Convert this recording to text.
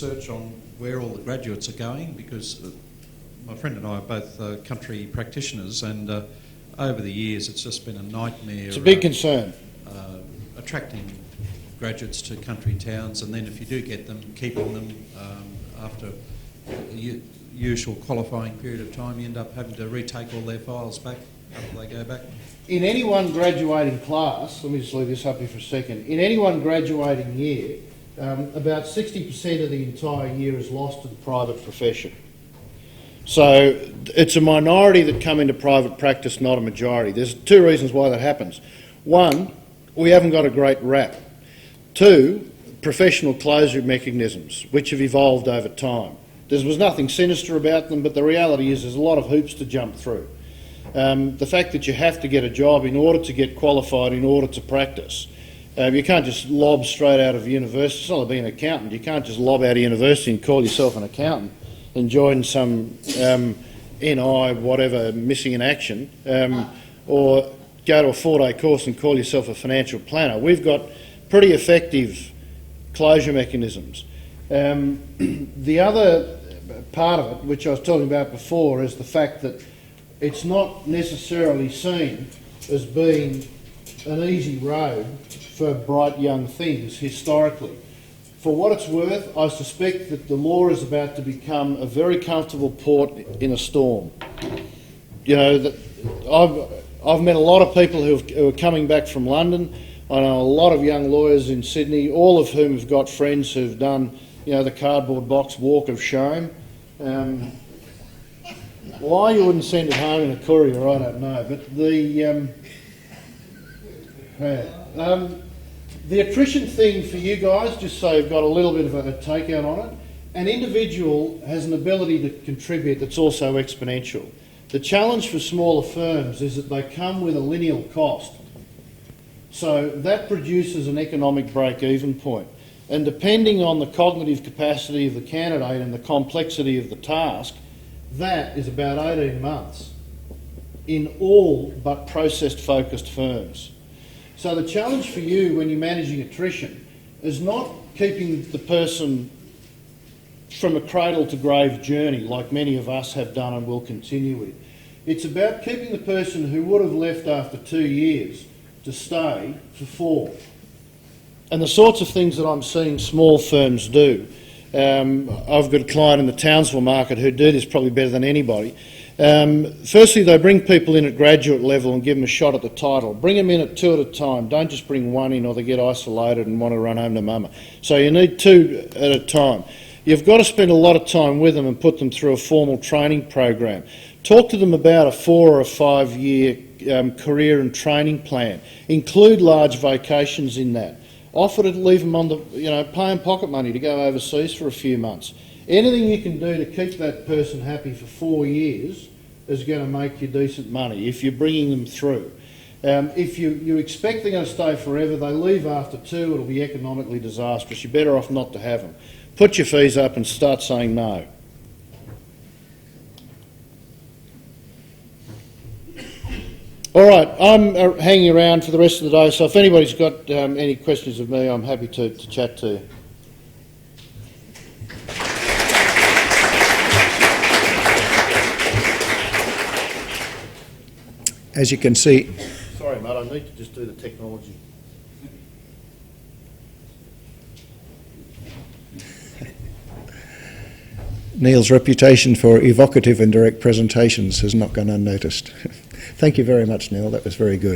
research on where all the graduates are going? Because my friend and I are both country practitioners, and over the years it's just been a nightmare. It's a big concern. Attracting graduates to country towns, and then if you do get them, keeping them after a usual qualifying period of time, you end up having to retake all their files back after they go back. In any one graduating class, let me just leave this up here for a second, in any one graduating year, about 60% of the entire year is lost to the private profession. So it's a minority that come into private practice, not a majority. There's two reasons why that happens. One, we haven't got a great rap. Two, professional closure mechanisms, which have evolved over time. There was nothing sinister about them, but the reality is there's a lot of hoops to jump through. The fact that you have to get a job in order to get qualified, in order to practice. You can't just lob straight out of university. It's not like being an accountant. You can't just lob out of university and call yourself an accountant and join some NI, whatever, missing in action, or go to a 4-day course and call yourself a financial planner. We've got pretty effective closure mechanisms. The other part of it, which I was talking about before, is the fact that it's not necessarily seen as being an easy road for bright young things historically. For what it's worth, I suspect that the law is about to become a very comfortable port in a storm. You know, I've met a lot of people who are coming back from London. I know a lot of young lawyers in Sydney, all of whom have got friends who've done, you know, the cardboard box walk of shame. Why you wouldn't send it home in a courier, I don't know. But the attrition thing for you guys, just so you've got a little bit of a takeout on it, an individual has an ability to contribute that's also exponential. The challenge for smaller firms is that they come with a lineal cost. So that produces an economic break-even point. And depending on the cognitive capacity of the candidate and the complexity of the task, that is about 18 months in all but process-focused firms. So the challenge for you when you're managing attrition is not keeping the person from a cradle to grave journey like many of us have done and will continue with. It's about keeping the person who would have left after 2 years to stay for 4. And the sorts of things that I'm seeing small firms do, I've got a client in the Townsville market who do this probably better than anybody. Firstly, they bring people in at graduate level and give them a shot at the title. Bring them in at 2 at a time. Don't just bring one in or they get isolated and want to run home to mama. So you need 2 at a time. You've got to spend a lot of time with them and put them through a formal training program. Talk to them about a 4 or a 5 year career and training plan. Include large vacations in that. Offer to leave them on the, pay them pocket money to go overseas for a few months. Anything you can do to keep that person happy for 4 years is going to make you decent money if you're bringing them through. If you expect they're going to stay forever, they leave after 2, it'll be economically disastrous. You're better off not to have them. Put your fees up and start saying no. All right, I'm hanging around for the rest of the day, so if anybody's got any questions of me, I'm happy to chat to you. As you can see... Sorry, mate, I need to just do the technology. Neil's reputation for evocative and direct presentations has not gone unnoticed. Thank you very much, Neil. That was very good.